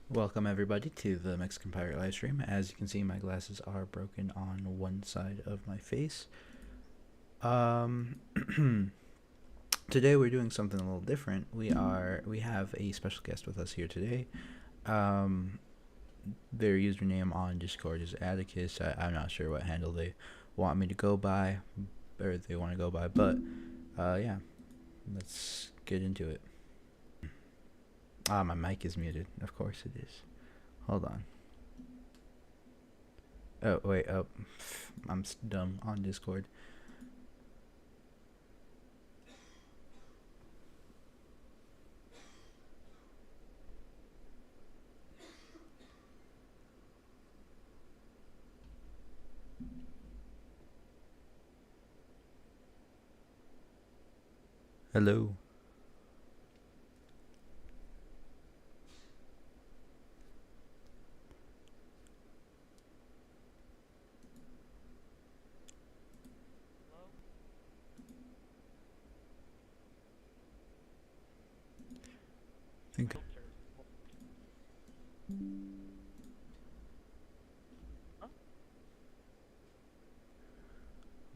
Welcome everybody to the Mexican Pirate live stream. As you can see, my glasses are broken on one side of my face. Today we're doing something a little different. We have a special guest with us here today. Their username on Discord is Atticus. I'm not sure what handle they want me to go by, or they want to go by, but yeah, let's get into it. My mic is muted. Of course it is. Hold on. Oh, wait. Oh, I'm dumb on Discord. Hello. Think a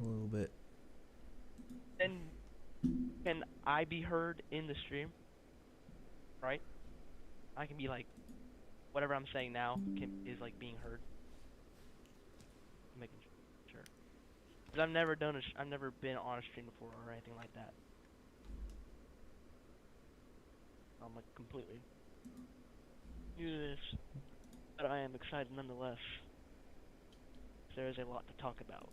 little bit. Then can I be heard in the stream? Right? I can be like whatever I'm saying now is like being heard. I'm making sure. Cause I've never been on a stream before or anything like that. I'm like completely new to this, but I am excited nonetheless. There is a lot to talk about.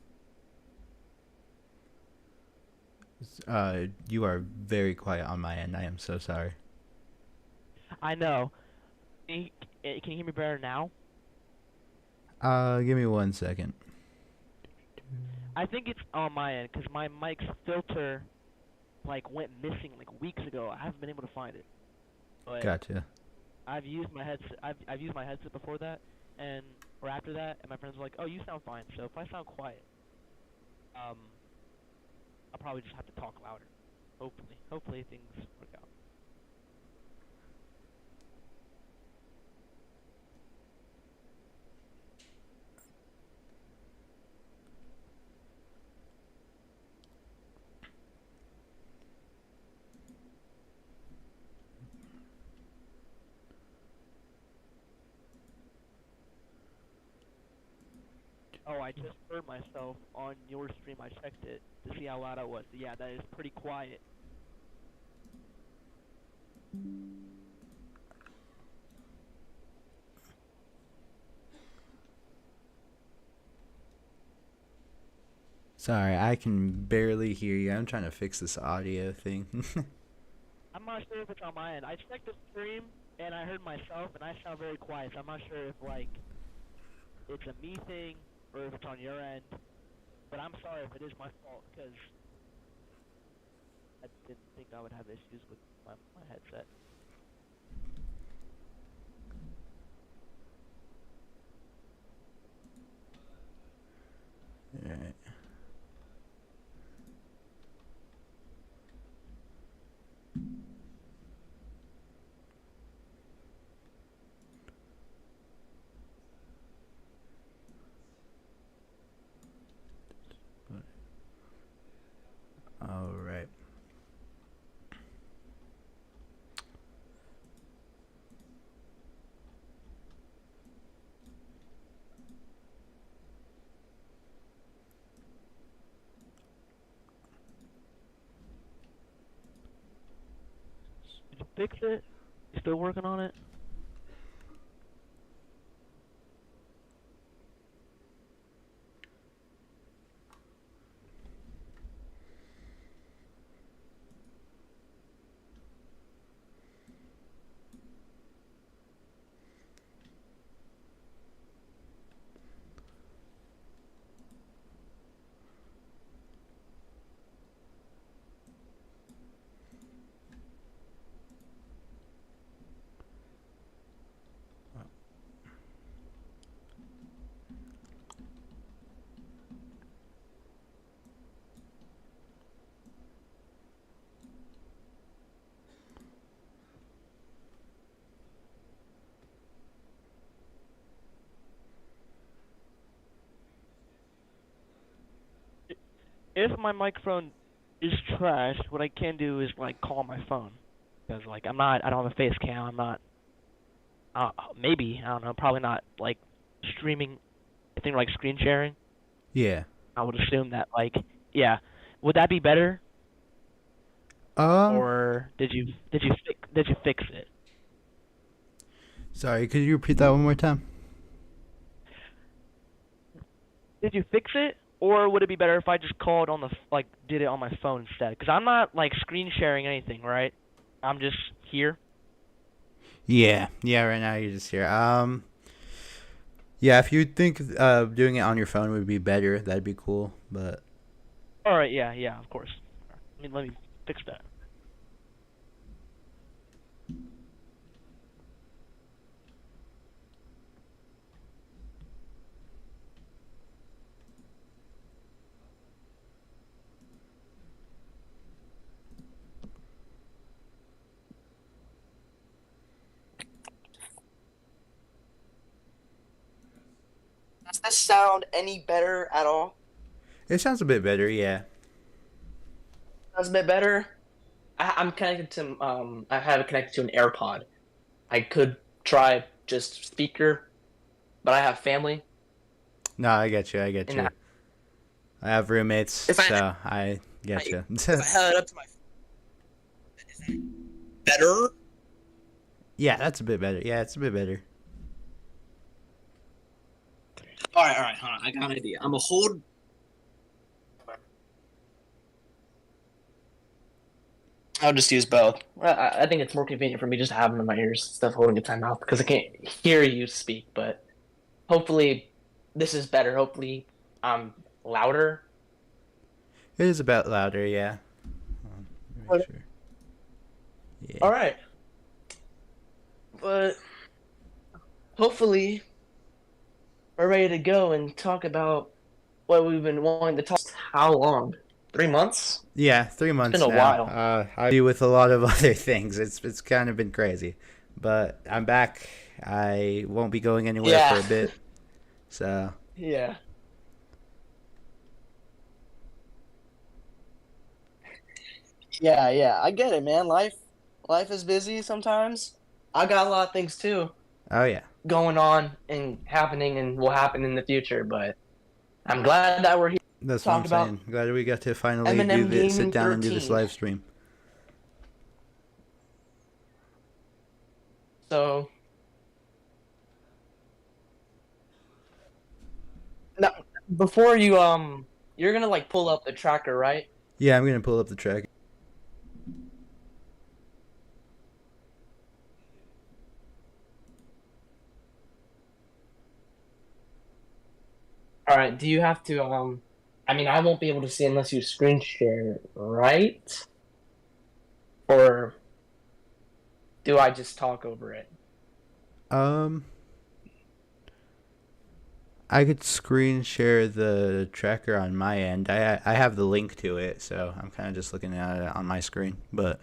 You are very quiet on my end. I am so sorry. I know. Can you hear me better now? Give me 1 second. I think it's on my end because my mic's filter like went missing like weeks ago. I haven't been able to find it. But Gotcha. I've used my headset. I've used my headset before that, and or after that, and my friends were like, "Oh, you sound fine." So if I sound quiet, um, I'll probably just have to talk louder. Hopefully things work out. Oh, I just heard myself on your stream. I checked it to see how loud I was. Yeah, that is pretty quiet. Sorry, I can barely hear you. I'm trying to fix this audio thing. I'm not sure if it's on my end. I checked the stream and I heard myself, and I sound very quiet. So I'm not sure if like it's a me thing or if it's on your end. But I'm sorry if it is my fault because I didn't think I would have issues with my headset. Alright. Alright. Did you fix it? You still working on it? if my microphone is trash, what I can do is like call my phone because like I don't have a face cam. I'm not. Maybe I don't know. Probably not like streaming. I think like screen sharing. Yeah. I would assume that like yeah. Would that be better, Um. or did you fix it? Sorry. Could you repeat that one more time? Did you fix it, or would it be better if I just called on the like did it on my phone instead? Because I'm not like screen sharing anything, right? I'm just here. Yeah. Yeah. Right now you're just here. Yeah. If you think doing it on your phone would be better, that'd be cool. But All right, yeah, yeah, of course. Let me fix that. Does this sound any better at all? it sounds a bit better. Yeah. Sounds a bit better. I'm connected to I have it connected to an AirPod. I could try just speaker, but I have family, No, I get you. I get and you. I have roommates, if I so I get you. if I held it up to my is that better? Yeah, that's a bit better. Yeah, it's a bit better. All right, hold on. I got an idea. I'm gonna hold. I'll just use both. I think it's more convenient for me just to have them in my ears instead of holding it to my mouth because I can't hear you speak. But hopefully, this is better. Hopefully, I'm louder. It is about louder. Yeah. Make sure. Yeah. All right, but hopefully we're ready to go and talk about what we've been wanting to talk. How long? 3 months? Yeah, 3 months It's been a now. while. I deal with a lot of other things. It's kind of been crazy, but I'm back. I won't be going anywhere for Yeah, a bit. So yeah, yeah. I get it, man. Life is busy sometimes. I got a lot of things too oh yeah, going on and happening and will happen in the future. But I'm glad that we're here to that's what I'm talk about saying. Glad we got to finally do M&M this. Sit Gaming down and do this 13. live stream. So now, before you're gonna like pull up the tracker, right? Yeah, I'm gonna pull up the track. All right. Do you have to I mean, I won't be able to see unless you screen share, right? Or do I just talk over it? Um, I could screen share the tracker on my end. I have the link to it, so I'm kind of just looking at it on my screen. But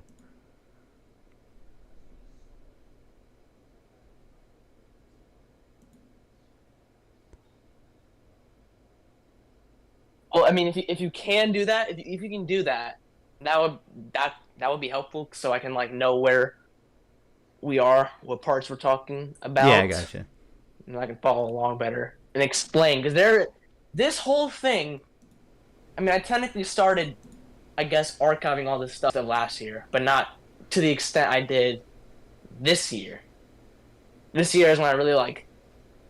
Well, I mean, if you can do that, if you can do that, that would that would be helpful, so I can like know where we are, what parts we're talking yeah, I about, gotcha. and I can follow along better and explain because this whole thing. I mean, I technically started, I guess, archiving all this stuff last year, but not to the extent I did this year. This year is when I really like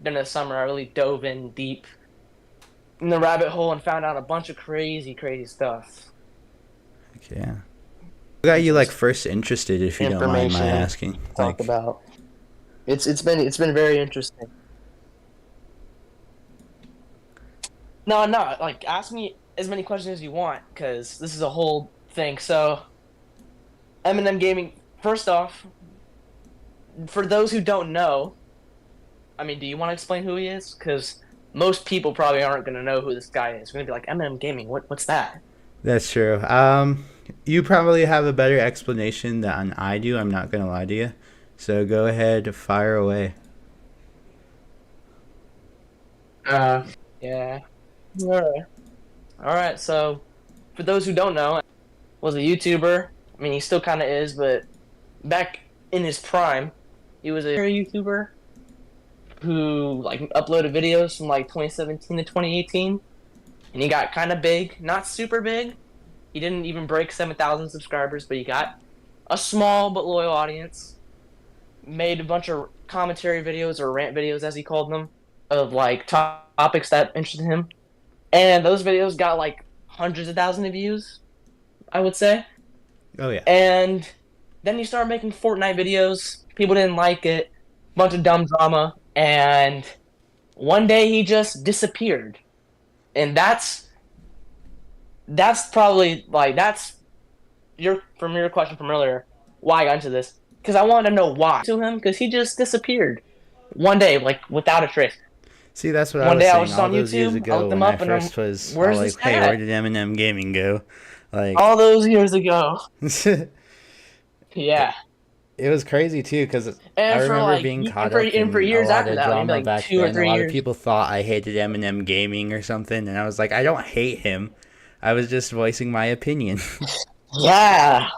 during the summer. I really dove in deep in the rabbit hole and found out a bunch of crazy stuff. Okay, yeah. What got you like Interest first interested, if you don't mind my information asking? to talk Like, about. It's been very interesting. No, like ask me as many questions as you want because this is a whole thing. So M&M Gaming. First off, for those who don't know, I mean, do you want to explain who he is? Because most people probably aren't going to know who this guy is. They're going to be like, M&M Gaming, what's that? that's true. You probably have a better explanation than I do. I'm not gonna lie to you. So go ahead, fire away. Yeah. All right. So for those who don't know, was a YouTuber. I mean, he still kind of is, but back in his prime, he was a YouTuber who like uploaded videos from like 2017 to 2018, and he got kind of big, not super big. He didn't even break 7,000 subscribers, but he got a small but loyal audience. Made a bunch of commentary videos or rant videos, as he called them, of like topics that interested him, and those videos got like hundreds of thousands of views, I would say. Oh yeah. And then he started making Fortnite videos. People didn't like it. Bunch of dumb drama. And one day he just disappeared. And that's probably like from your question from earlier, why I got into this. Because I wanted to know why to him, because he just disappeared. One day, like without a trace. See, that's what One I was day I saying was just all on those years YouTube, I ago looked them when I up, and first was all where's like, this hey, at? where did M&M Gaming go? Like, All those years ago. Yeah. it was crazy too because I And for remember like being caught for, up and for in a years lot after of that, maybe drama like back 2 or then. A 3 lot of years. people thought I hated M&M Gaming or something, and I was like, I don't hate him. I was just voicing my opinion. Yeah.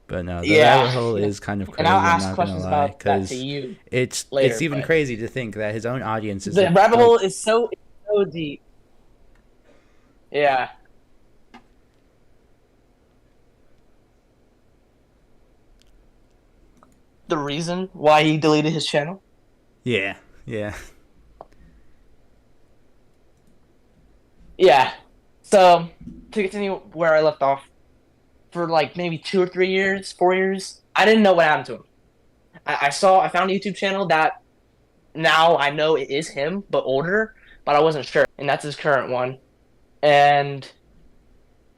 But no, the Yeah. rabbit hole is kind of And I'll crazy. I'm ask not gonna questions lie, about that to because you it's later. even But crazy to think that his own audience is the like, rabbit hole is so deep. Yeah. The reason why he deleted his channel? yeah, yeah, Yeah. So to continue where I left off, for like maybe 2 or 3 years, 4 years, I didn't know what happened to him. I found a YouTube channel that now I know it is him, but older, but I wasn't sure. And that's his current one. And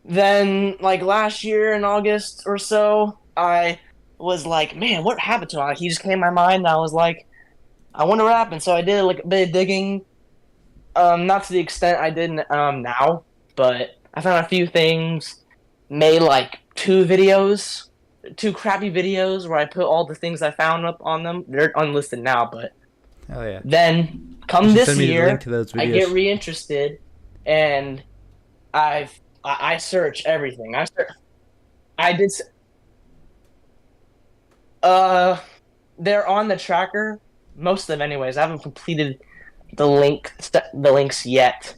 then, like last year in August or so, I was like, man, what happened to him? Like, he just came to my mind, and I was like, I wonder what happened. So I did like a bit of digging, not to the extent I did now, but I found a few things, made like 2 videos, 2 crappy videos where I put all the things I found up on them. They're unlisted now, but hell yeah. then You come should this send me the link year, to those I get videos. reinterested, and I search everything. I did. They're on the tracker, most of them, anyways. I haven't completed the links yet,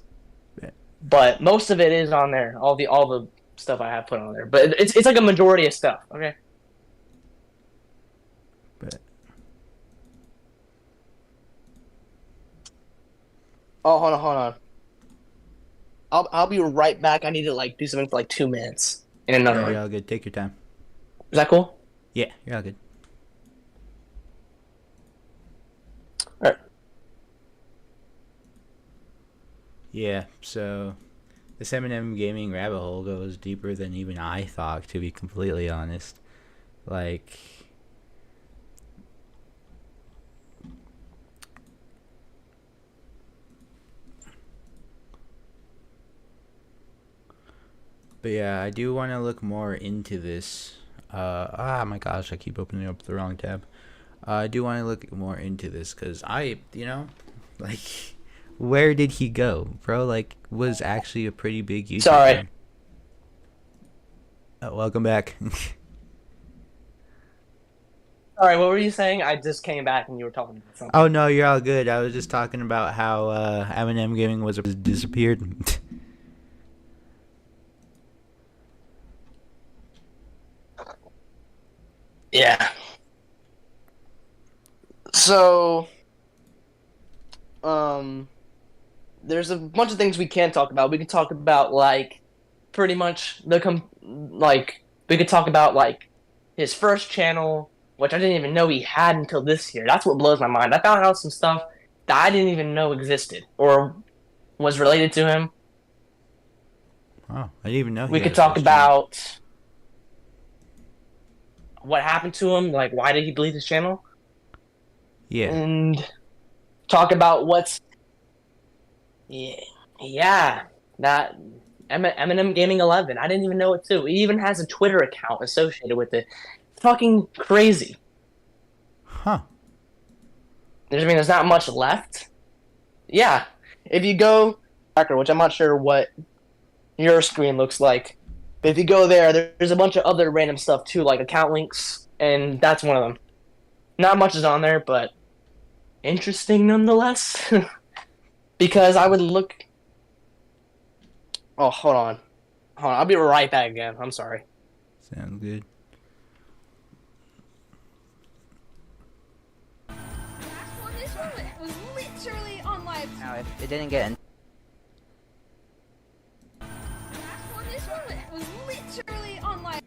Yeah. but most of it is on there. All the stuff I have put on there, but it's like a majority of stuff. Okay. But Oh, hold on. I'll be right back. I need to like do something for like 2 minutes in another yeah, one. you're all good. Take your time. Is that cool? Yeah, you're all good. All right. Yeah, so this M&M Gaming rabbit hole goes deeper than even I thought, to be completely honest. Like, but yeah, I do want to look more into this. My gosh, I keep opening up the wrong tab. I do want to look more into this because like, where did he go, bro? Like, was actually a pretty big YouTuber. Sorry. Welcome back. Sorry, what were you saying? I just came back and you were talking about something. Oh no, you're all good. I was just talking about how M&M Gaming was disappeared. Yeah. So, there's a bunch of things we can talk about. We can talk about like pretty much we could talk about like his first channel, which I didn't even know he had until this year. That's what blows my mind. I found out some stuff that I didn't even know existed or was related to him. Oh, I didn't even know. We could talk about what happened to him, like why did he delete his channel? Yeah. And talk about what's that M&M Gaming 11. I didn't even know it too. He even has a Twitter account associated with it. Fucking crazy. Huh. There's not much left. Yeah, if you go tracker, which I'm not sure what your screen looks like. But if you go there, there's a bunch of other random stuff too, like account links, and that's one of them. Not much is on there, but interesting nonetheless. Because I would look. Oh, hold on. I'll be right back again. I'm sorry. Sounds good. This one was literally on live. Now, if it didn't get in. This one was literally on live.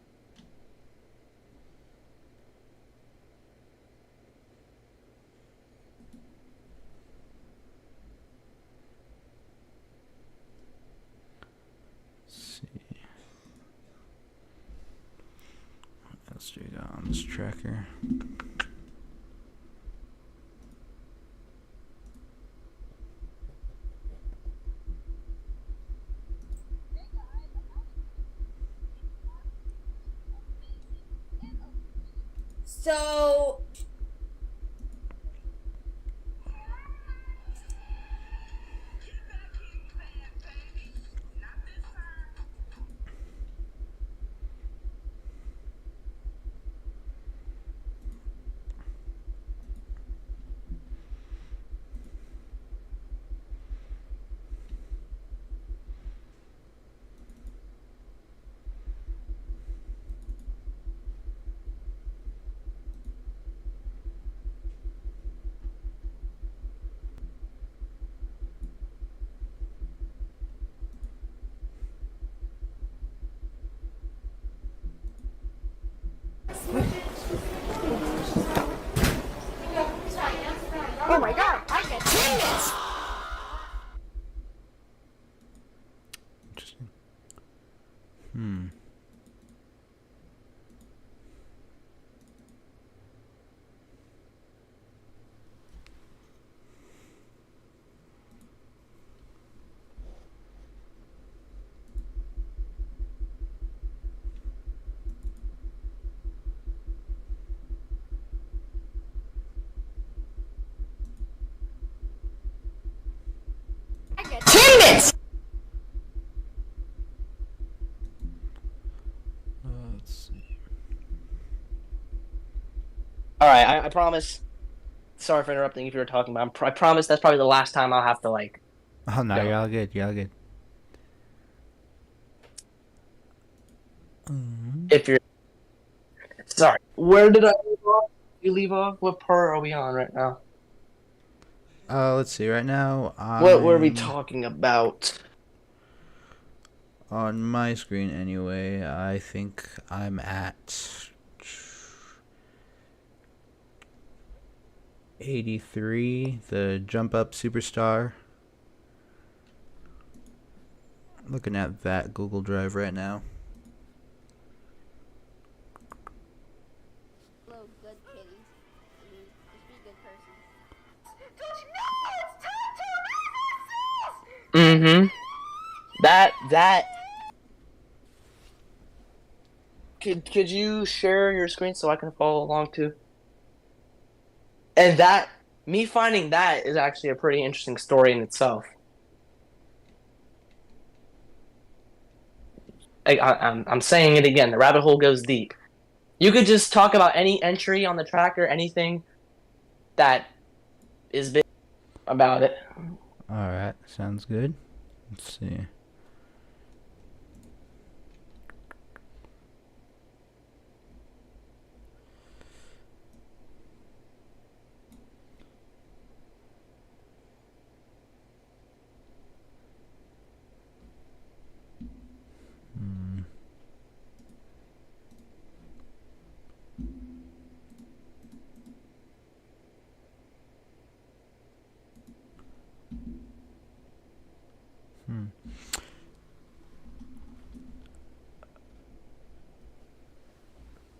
Let's see. What else do we got on this tracker? So oh my god, I get this. Interesting. Hmm. I get this. Let's see. All right, I promise. Sorry for interrupting if you were talking, but I promise that's probably the last time I'll have to like. Oh no, Go. you're all good. You're all good. If you're. Sorry. Where did I leave off? You leave off? What part are we on right now? Let's see. Right now, What were we I'm talking about? on my screen anyway. I think I'm at 83. The jump up superstar. Looking at that Google Drive right now. Hello, good kitties. Just be a good person. Mm-hmm. That. Could you share your screen so I can follow along too? And that me finding that is actually a pretty interesting story in itself. I'm saying it again. The rabbit hole goes deep. You could just talk about any entry on the tracker, anything that is big about it. Alright, sounds good. Let's see.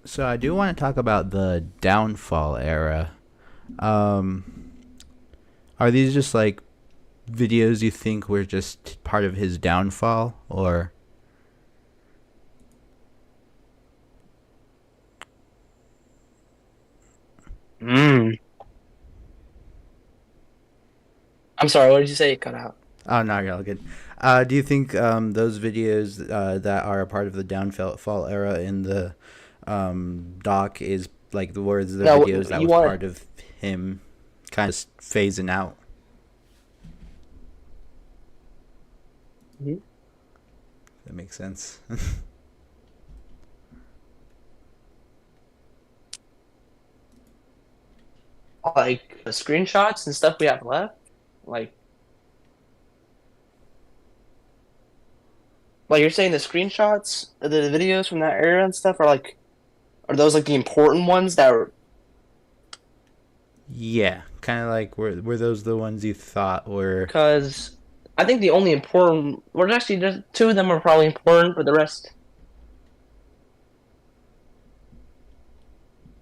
So I do want to talk about the downfall era. Are these just like videos you think were just part of his downfall, or? I'm sorry, what did you say? It cut out. Oh no, you're all good. Do you think those videos that are a part of the downfall era in the doc is like the words of the No, videos that you was want part of him kind of phasing out? Mhm. That makes sense. like the screenshots and stuff we have left. Like, you're saying the screenshots, the videos from that era and stuff are those like the important ones that are? Yeah, kind of like were those the ones you thought were? Because I think the only important, well, actually, just two of them are probably important, but the rest.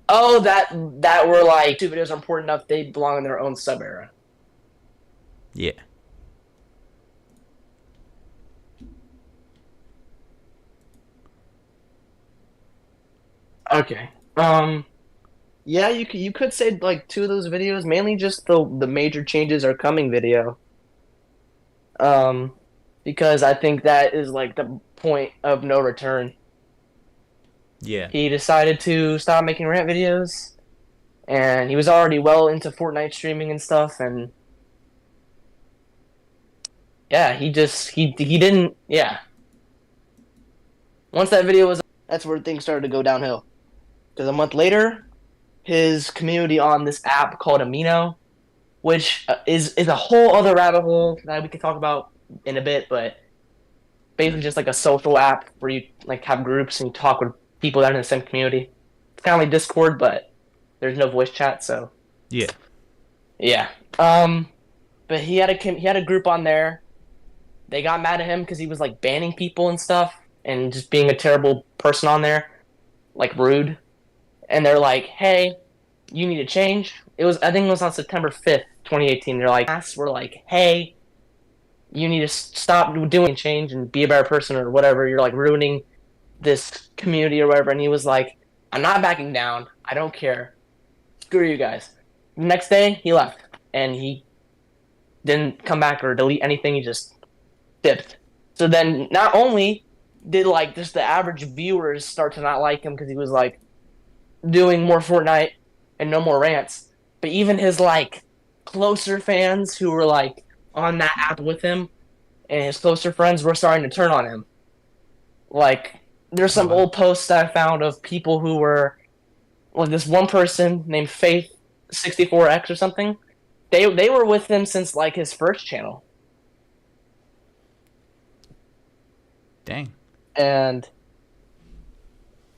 Oh, that were like two videos are important enough they belong in their own sub era. Yeah. Okay. Yeah, you could say like two of those videos, mainly just the major changes are coming video. Um, because I think that is like the point of no return. Yeah. He decided to stop making rant videos, and he was already well into Fortnite streaming and stuff, and yeah, he didn't, yeah. Once that video was, that's where things started to go downhill. Because a month later, his community on this app called Amino, which is a whole other rabbit hole that we could talk about in a bit, but basically just like a social app where you like have groups and you talk with people that are in the same community. It's kind of like Discord, but there's no voice chat, so Yeah. yeah. But he had a group on there. They got mad at him because he was like banning people and stuff and just being a terrible person on there, like rude. And they're like, "Hey, you need to change." I think it was on September 5th, 2018. They're like, we're like, "Hey, you need to stop doing change and be a better person or whatever. You're like ruining this community or whatever." And he was like, "I'm not backing down. I don't care. Screw you guys." The next day, he left and he didn't come back or delete anything. He just dipped. So then, not only did like just the average viewers start to not like him because he was like doing more Fortnite and no more rants, but even his like closer fans who were like on that app with him and his closer friends were starting to turn on him. Like, there's Oh some wow. old posts that I found of people who were like this one person named Faith 64X or something. They were with him since like his first channel, Dang. and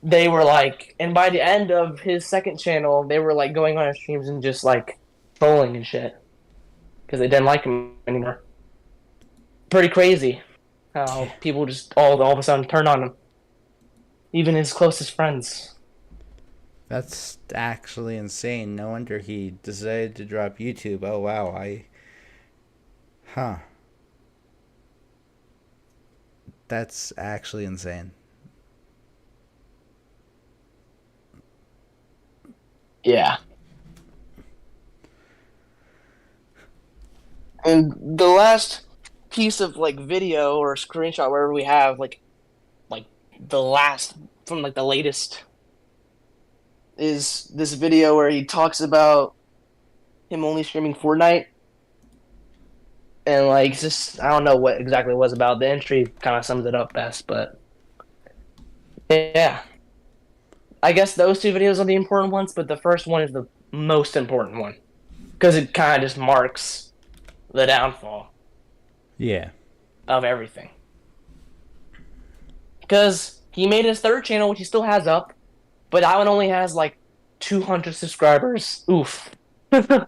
they were like, and by the end of his second channel, they were like going on his streams and just like trolling and shit because they didn't like him anymore. Pretty crazy how people just all of a sudden turn on him, even his closest friends. That's actually insane. No wonder he decided to drop YouTube. Oh wow. Huh. That's actually insane. Yeah. And the last piece of like video or screenshot wherever we have like the last from like the latest is this video where he talks about him only streaming Fortnite and like just I don't know what exactly it was about. The entry kind of sums it up best, but yeah. I guess those two videos are the important ones, but the first one is the most important one because it kind of just marks the downfall Yeah. of everything. Because he made his third channel, which he still has up, but that one only has like 200 subscribers. Oof.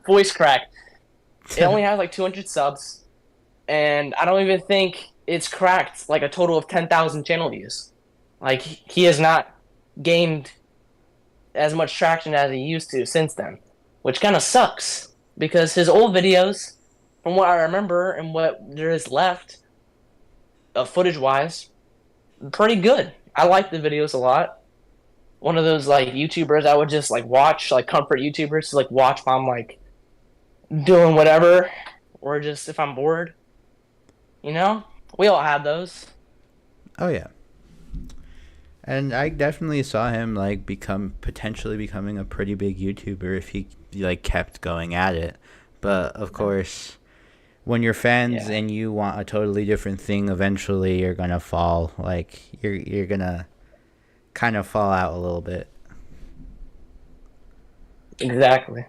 Voice crack. It only has like 200 subs, and I don't even think it's cracked like a total of 10,000 channel views. Like, he has not gained as much traction as he used to since then, which kind of sucks because his old videos, from what I remember and what there is left, footage wise, pretty good. I like the videos a lot. One of those like YouTubers I would just like watch, like comfort YouTubers to like watch while I'm like doing whatever, or just if I'm bored, you know. We all had those. Oh yeah. And I definitely saw him like potentially becoming a pretty big YouTuber if he like kept going at it. But of course, when you're fans Yeah. and you want a totally different thing, eventually you're gonna fall. Like you're gonna kind of fall out a little bit. Exactly.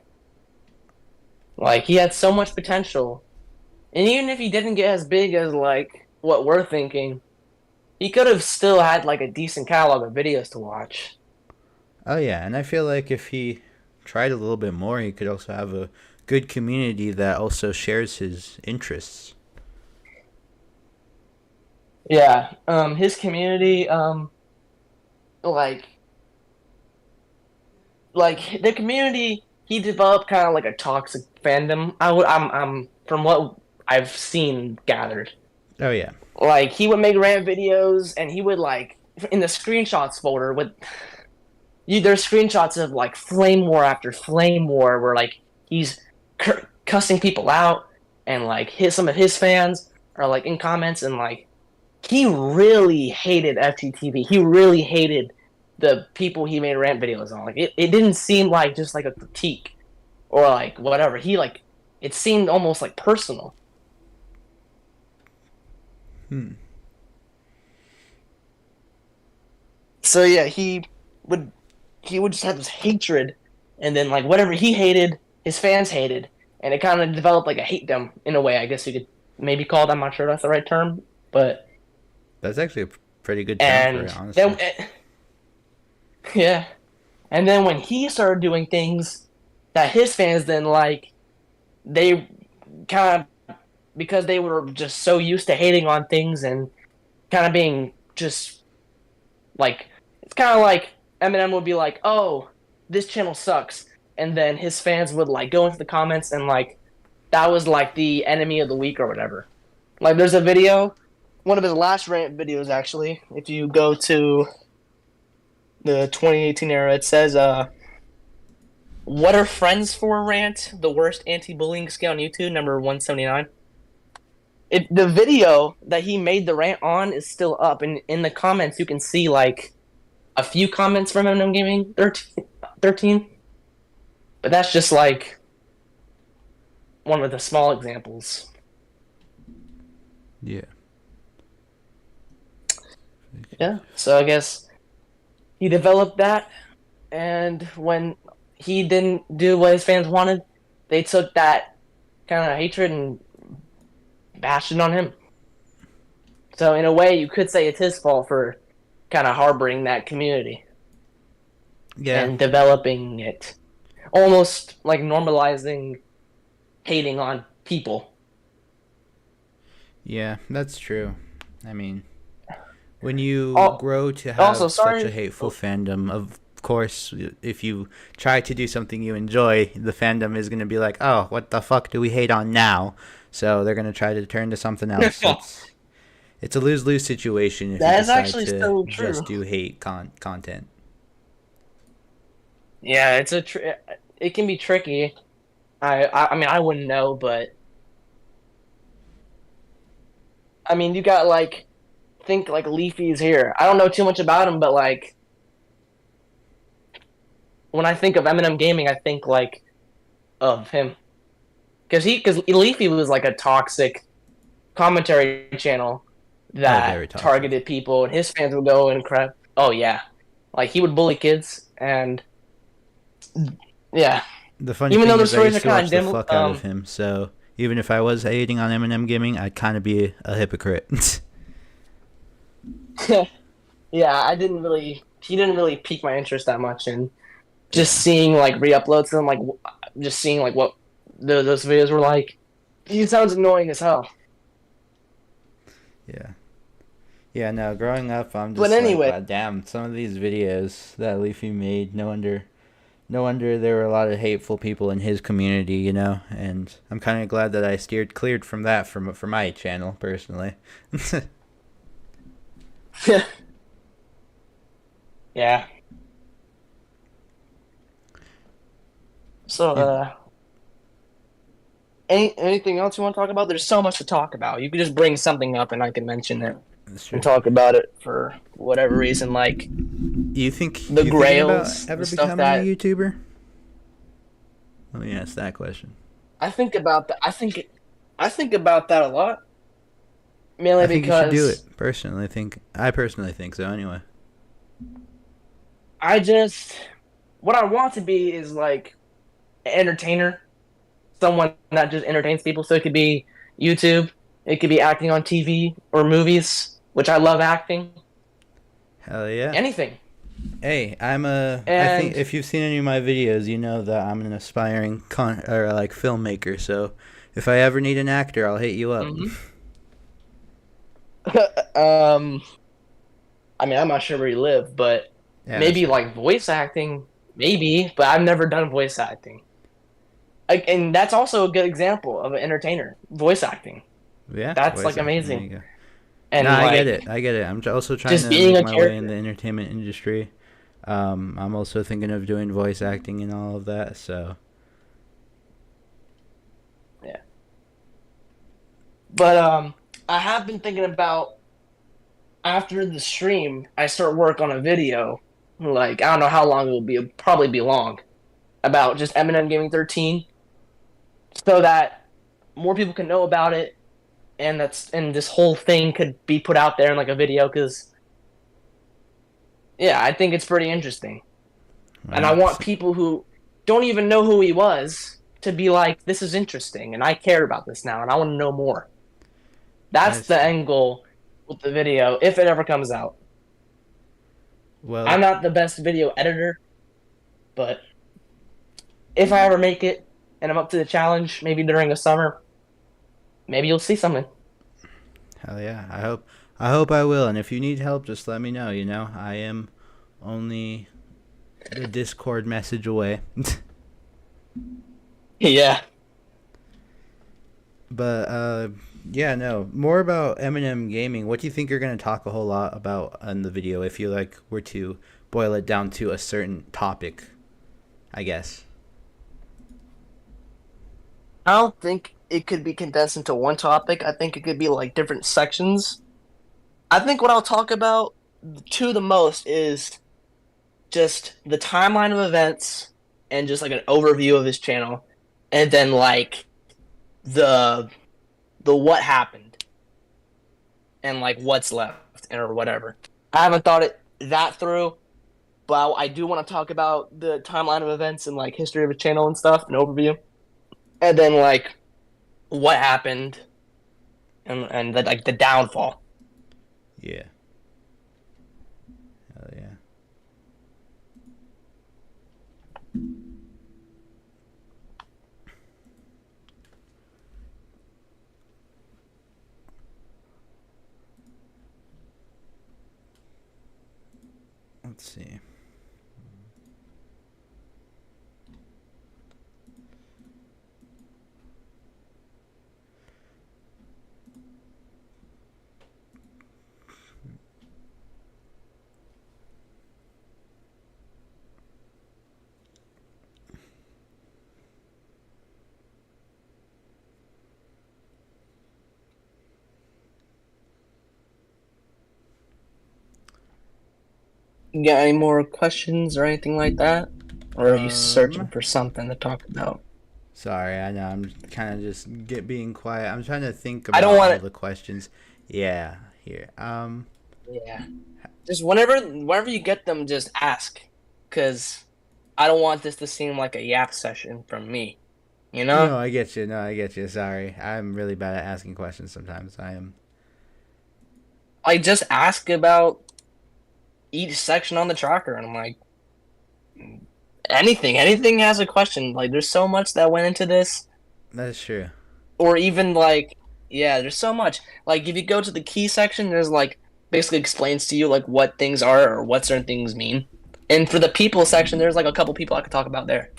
Like he had so much potential, and even if he didn't get as big as like what we're thinking, he could have still had like a decent catalog of videos to watch. Oh yeah, and I feel like if he tried a little bit more, he could also have a good community that also shares his interests. Yeah. His community, like the community, he developed kind of like a toxic fandom. I'm from what I've seen gathered. Oh yeah. Like he would make rant videos, and he would like in the screenshots folder with there's screenshots of like flame war after flame war where like he's cussing people out, and like some of his fans are like in comments, and like he really hated FGTV. He really hated the people he made rant videos on. Like it didn't seem like just like a critique or like whatever. He like it seemed almost like personal. Hmm. So yeah, would he would just have this hatred, and then like whatever he hated, his fans hated, and it kind of developed like a hatedom in a way. I guess you could maybe call it. I'm not sure if that's the right term, but That's actually a pretty good term for it, and honestly. then yeah, and then when he started doing things that his fans didn't like, they kind of because they were just so used to hating on things and kind of being just like it's kind of like Eminem would be like, "Oh, this channel sucks," and then his fans would like go into the comments and like that was like the enemy of the week or whatever. Like, there's a video, one of his last rant videos actually. If you go to the 2018 era, it says, "What are friends for?" Rant, the worst anti-bullying scale on YouTube, number 179. The video that he made the rant on is still up, and in the comments you can see like a few comments from M&M Gaming 13, but that's just like one of the small examples. Yeah. Yeah, so I guess he developed that, and when he didn't do what his fans wanted, they took that kind of hatred and bashed it on him. So in a way, you could say it's his fault for kind of harboring that community Yeah. and developing it, almost like normalizing hating on people. Yeah, that's true. I mean, when you Oh, grow to also, have such a sorry. hateful fandom, of course, if you try to do something you enjoy, the fandom is going to be like, "Oh, what the fuck do we hate on now?" So they're going to try to turn to something else. It's a lose-lose situation if you That is decide actually to so true. just do hate content. Yeah, it can be tricky. I mean I wouldn't know, but I mean you got like think like Leafy's here. I don't know too much about him, but like when I think of M&M Gaming, I think like of him because Leafy was like a toxic commentary channel Oh, that very toxic. targeted people, and his fans would go and crap. Oh yeah, like he would bully kids, and yeah, The funny even though thing the is, I stories used are to kind watch of the dim. fuck out of him, so even if I was hating on M&M Gaming, I'd kind of be a hypocrite. Yeah, I didn't really. He didn't really pique my interest that much, and just Yeah. seeing like re-uploads and like just seeing like what those videos were like. He sounds annoying as hell. Yeah. Yeah, no, growing up, I'm But just like, anyway, wow, damn, some of these videos that Leafy made, no wonder there were a lot of hateful people in his community, and I'm kind of glad that I steered cleared from that for my channel, personally. yeah. So Yeah. anything else you want to talk about? There's so much to talk about. You could just bring something up and I can mention it That's true. and talk about it for whatever reason, like You think the you thinking about Grails, ever the stuff becoming a that YouTuber? Let me ask that question. I think about that. I think about that a lot, mainly I think you should do because it. I personally think so. Anyway. I just what I want to be is like an entertainer, someone that just entertains people. So it could be YouTube, it could be acting on TV or movies, which I love acting. Hell yeah. Anything. Hey, I think And if you've seen any of my videos, you know that I'm an aspiring filmmaker. So, if I ever need an actor, I'll hit you up. mhm. um, I mean, I'm not sure where you live, but Yeah, that's maybe true. like voice acting, maybe. But I've never done voice acting. And that's also a good example of an entertainer, voice acting. Yeah, That's voice like acting. There amazing. you go. No, And I get like it. I get it. I'm also trying just to being make a my way in the character. entertainment industry. I'm also thinking of doing voice acting and all of that. So, Yeah. But I have been thinking about after the stream, I start work on a video. Like I don't know how long it will be. It'll probably be long about just M&M Gaming 13, so that more people can know about it, and this whole thing could be put out there in like a video. Because yeah, I think it's pretty interesting, and I want 100%. people who don't even know who he was to be like, this is interesting, and I care about this now, and I want to know more. That's That's the true. end goal with the video if it ever comes out. I'm Well, not the best video editor, but if I ever make it and I'm up to the challenge, maybe during the summer, maybe you'll see something. hell yeah. I hope I will. And if you need help, just let me know. You know, I am only the Discord message away. Yeah. But yeah, no. More about M&M Gaming. What do you think you're gonna talk a whole lot about in the video if you like were to boil it down to a certain topic? I guess. I don't think it could be condensed into one topic. I think it could be like different sections. I think what I'll talk about to the most is just the timeline of events and just like an overview of his channel, and then like the the what happened and like what's left or whatever. I haven't thought it that through, but I do want to talk about the timeline of events and like history of his channel and stuff, an overview, and then like what happened and like the downfall. Yeah. Hell yeah. Let's see. You got any more questions or anything like that? Or are you searching Um. for something to talk about? Sorry, I know I'm kind of just being quiet. I'm trying to think I don't about want all to. the questions. Yeah. Here. Yeah. Just whenever you get them, just ask, cause I don't want this to seem like a yap session from me. You know, No, I get you. No, I get you. Sorry, I'm really bad at asking questions sometimes. I am. like just ask about each section on the tracker, and I'm like anything has a question. Like there's so much that went into this, That's true. or even like yeah, there's so much. Like if you go to the key section, there's like basically explains to you like what things are or what certain things mean. And for the people section, there's like a couple people I could talk about there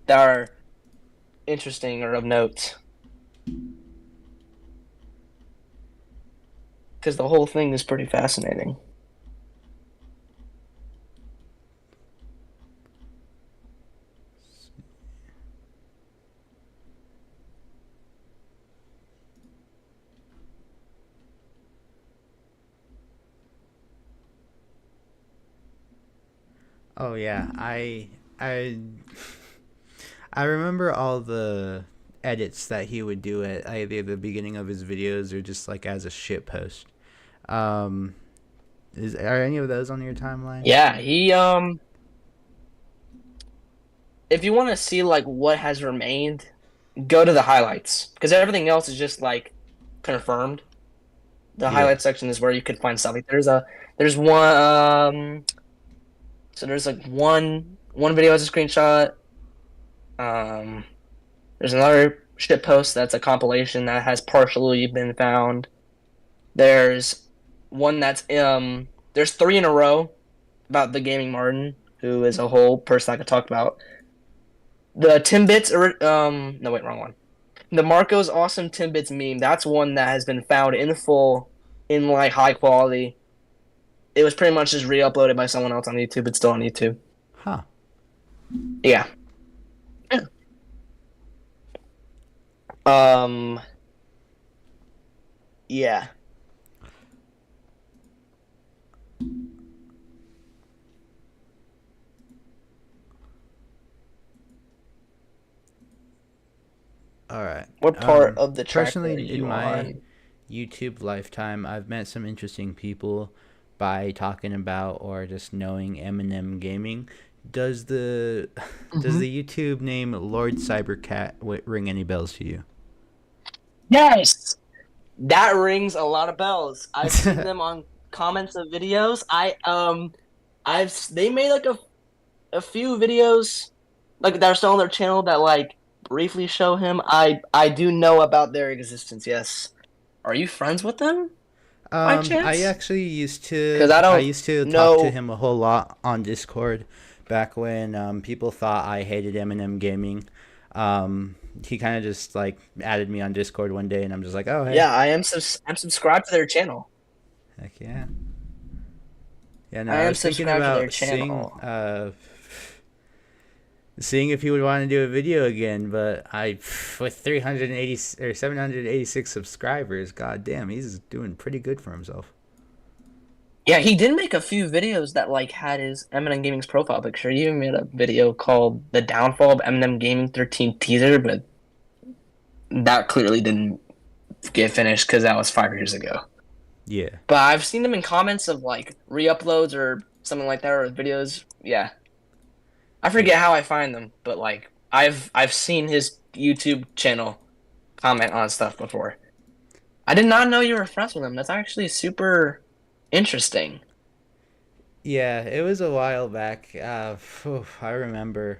that are interesting or of note. Because the whole thing is pretty fascinating. Oh yeah, I I remember all the edits that he would do at either the beginning of his videos or just like as a shit post. Um, are any of those on your timeline? Yeah, he if you want to see like what has remained, go to the highlights because everything else is just like confirmed. The Yeah. highlight section is where you could find stuff. Like there's one so there's like one video as a screenshot. Um there's another shit post that's a compilation that has partially been found. There's one that's there's three in a row about the Gaming Martin, who is a whole person I could talk about. The Timbits no wait, wrong one. The Marco's awesome Timbits meme, that's one that has been found in full in like high quality. It was pretty much just re-uploaded by someone else on YouTube. It's still on YouTube. Huh. Yeah. Um. Yeah. All right. What part of the track are Personally, in you my on? YouTube lifetime, I've met some interesting people by talking about or just knowing M&M Gaming. Does the does the YouTube name Lord Cybercat ring any bells to you? Yes. That rings a lot of bells. I've seen them on comments of videos. They made like a few videos like that are still on their channel that like briefly show him. I do know about their existence. Yes. Are you friends with them by I chance? actually Because I I don't used to talk to know. him a whole lot on Discord back when people thought I hated M&M Gaming. He kind of just like added me on Discord one day, and I'm just like, oh hey, Yeah, I'm subscribed to their channel. heck yeah, yeah. No, I I am was thinking subscribed to their about channel. seeing if he would want to do a video again, but I with 380 or 786 subscribers, god damn, he's doing pretty good for himself. Yeah, he did make a few videos that like had his M&M Gaming's profile picture. He even made a video called "The Downfall of M&M Gaming 13 Teaser," but that clearly didn't get finished because that was 5 years ago. Yeah. But I've seen them in comments of like re-uploads or something like that or videos. Yeah, I forget how I find them, but like I've seen his YouTube channel comment on stuff before. I did not know you were friends with him. That's actually super interesting. Yeah, it was a while back. I remember.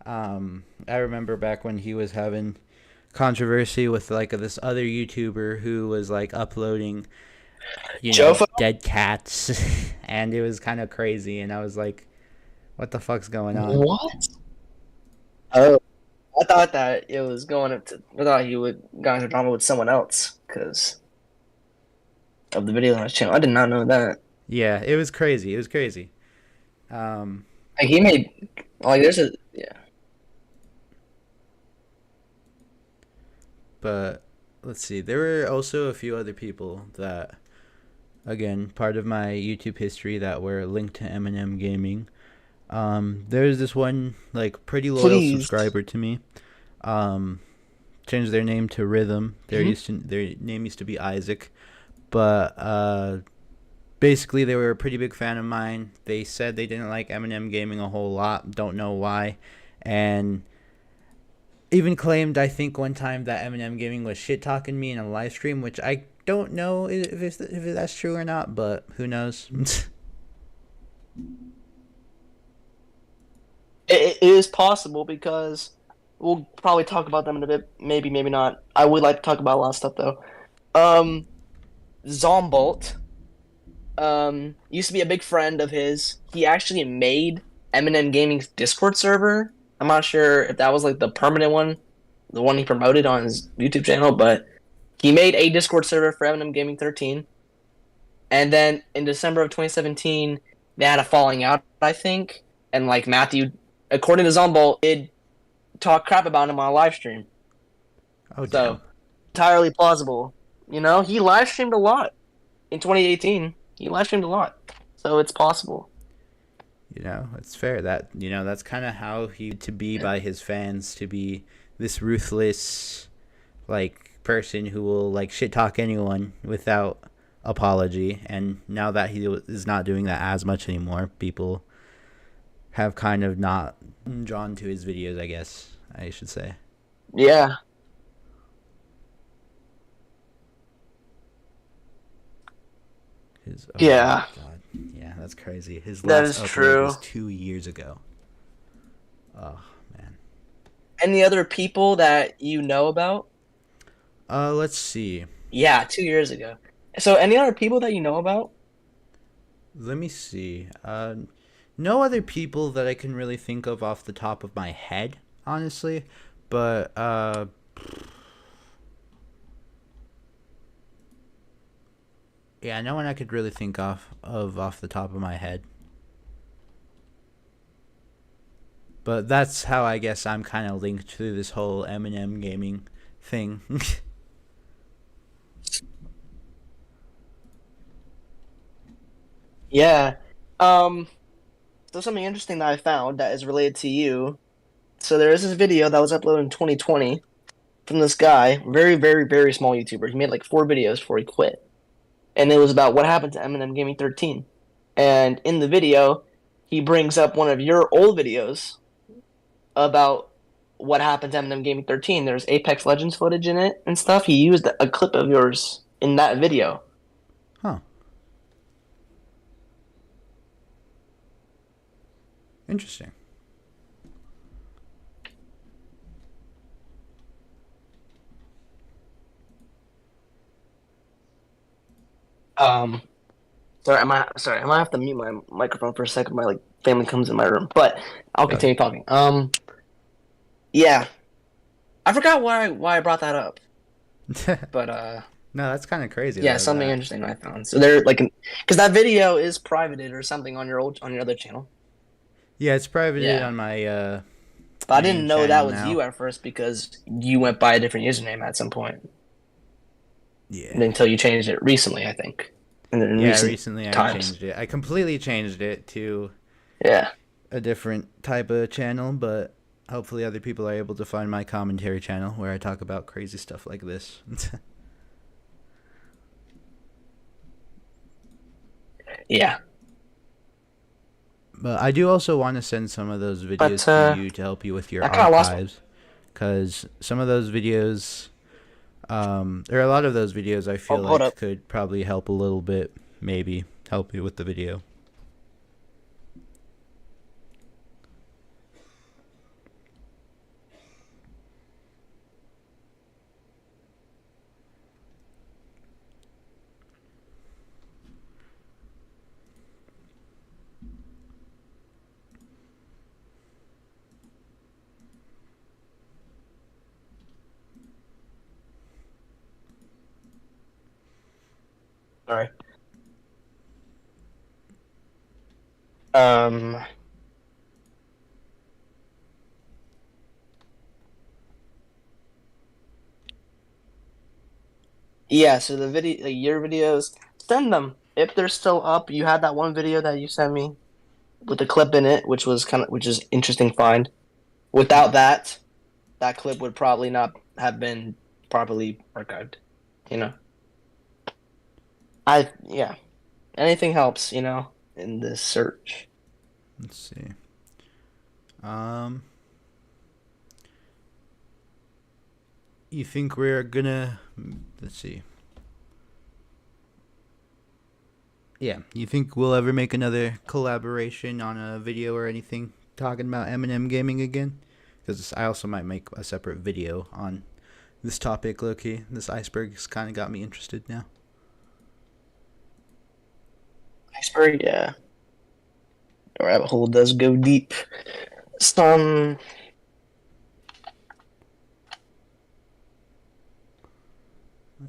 I remember back when he was having controversy with like this other YouTuber who was like uploading, Jofo? dead cats, and it was kind of crazy. And I was like, "What the fuck's going on?" What? Oh, I thought that it was going into. I thought he would got into drama with someone else because of the video on his channel. I did not know that. Yeah, it was crazy. It was crazy. Um, Like he made like there's a yeah. but let's see. There were also a few other people that, again, part of my YouTube history that were linked to M&M Gaming. There's this one like pretty loyal Please. subscriber to me. Changed their name to Rhythm. Their name used to be Isaac, but basically they were a pretty big fan of mine. They said they didn't like M&M Gaming a whole lot. Don't know why, and even claimed I think one time that M&M Gaming was shit talking me in a live stream, which I don't know if that's true or not, but who knows. It is possible because we'll probably talk about them in a bit. Maybe, maybe not. I would like to talk about a lot of stuff though. Zombolt used to be a big friend of his. He actually made M&M Gaming's Discord server. I'm not sure if that was like the permanent one, the one he promoted on his YouTube channel, but he made a Discord server for M&M Gaming 13. And then in December of 2017, they had a falling out, I think. And like Matthew, according to Zombolt, did talk crap about him on a live stream. Oh, damn. So entirely plausible. You know, he live streamed a lot in 2018. He live streamed a lot, so it's possible. know, it's fair. That, you know, that's kind of how he to be by his fans, to be this ruthless, like, person who will, like, shit talk anyone without apology. And now that he is not doing that as much anymore, people have kind of not drawn to his videos, I guess I should say. Yeah. Yeah. My God. Yeah, that's crazy. His That last is upload true. was 2 years ago. Oh, man. Any other people that you know about? Let's see. Yeah, 2 years ago. So, any other people that you know about? Let me see. No other people that I can really think of off the top of my head, honestly. But, yeah, no one I could really think of off the top of my head. But that's how I guess I'm kind of linked to this whole M&M Gaming thing. Yeah. So something interesting that I found that is related to you. So there is this video that was uploaded in 2020 from this guy, very, very, very small YouTuber. He made like 4 videos before he quit, and it was about what happened to M&M Gaming 13. And in the video, he brings up one of your old videos about what happened to M&M Gaming 13. There's Apex Legends footage in it and stuff. He used a clip of yours in that video. Huh. Interesting. Um, sorry, I might have to mute my microphone for a second. My like family comes in my room, but I'll Okay. continue talking. Yeah, I forgot why I brought that up, but No, that's kind of crazy yeah, though. something That interesting I found. So they're like, because that video is privated or something on your other channel. yeah, it's privated Yeah, on my but I main didn't know that channel was now. you at first because you went by a different username at some point Yeah. until you changed it recently, I think, in Yeah, recent recently I times. changed it. I completely changed it to Yeah, a different type of channel, but hopefully other people are able to find my commentary channel where I talk about crazy stuff like this. yeah, But I do also want to send some of those videos but to you to help you with your I kind of lost. archives, because some of those videos, there are a lot of those videos I Oh, feel hold like up. could probably help a little bit, maybe help you with the video. Sorry. Um. Yeah, so the video, like your videos, send them if they're still up. You had that one video that you sent me with the clip in it, which is interesting find. Without that, that clip would probably not have been properly archived. You know, yeah, anything helps. In this search. Let's see. Um, you think we're gonna? Let's see. Yeah, you think we'll ever make another collaboration on a video or anything talking about M&M Gaming again? Because I also might make a separate video on this topic, low-key. This iceberg's kind of got me interested now. Iceberg, yeah. The rabbit hole does go deep. Some.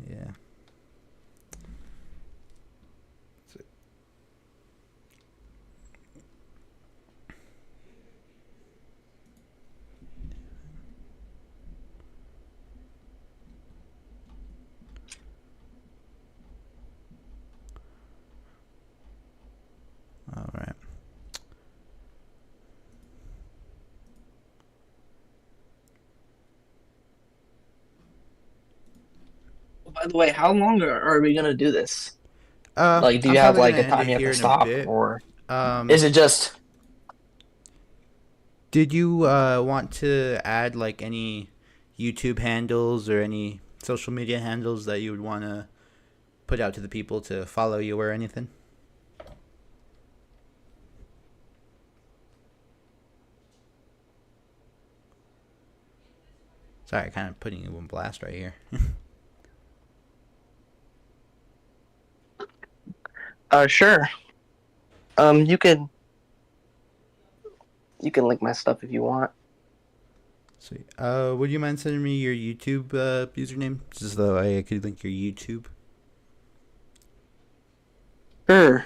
Yeah. All right. the way, how long are we gonna do this? Like, do I'm you have probably gonna like a end time it you have here to in a stop, bit. or Um, is it just? did you want to add like any YouTube handles or any social media handles that you would want to put out to the people to follow you or anything? Sorry, kind of putting you on blast right here. Sure. You can link my stuff if you want. Sweet. Would you mind sending me your YouTube username, just so I could link your YouTube? Sure.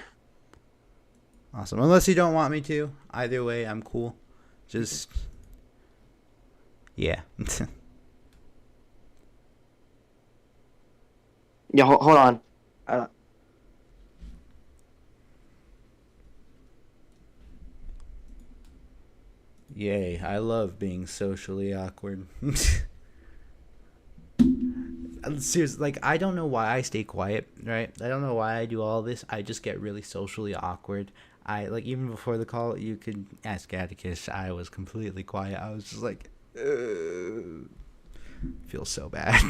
Awesome. Unless you don't want me to. Either way, I'm cool. Just yeah. Yeah, hold on. Yay! I love being socially awkward. Seriously, like I don't know why I stay quiet, right? I don't know why I do all this. I just get really socially awkward. I like even before the call, you could ask Atticus. I was completely quiet. I was just like, feel so bad.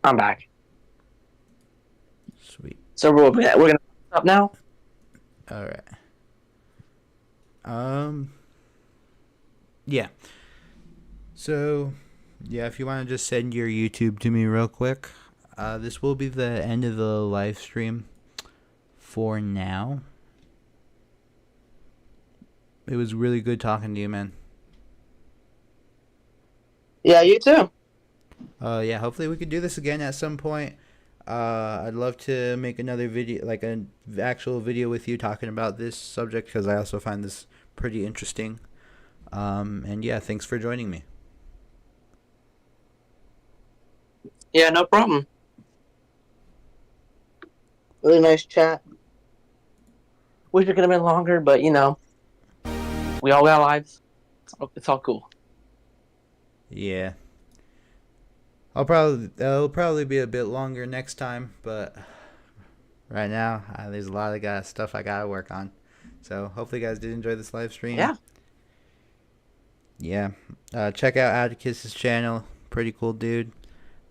I'm back. Sweet. So we're gonna stop now. All right. Yeah. So, yeah, if you want to just send your YouTube to me real quick. This will be the end of the live stream for now. It was really good talking to you, man. Yeah, you too. Yeah, hopefully we could do this again at some point. I'd love to make another video, like an actual video with you talking about this subject, because I also find this pretty interesting. And yeah, thanks for joining me. Yeah, no problem. Really nice chat. Wish it could have been longer, but you know, we all got lives. It's all cool. Yeah. It'll probably be a bit longer next time, but right now there's a lot of stuff I gotta work on. So hopefully you guys did enjoy this live stream. Yeah. Yeah. Check out Atticus's channel. Pretty cool dude.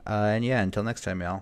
And yeah, until next time, y'all.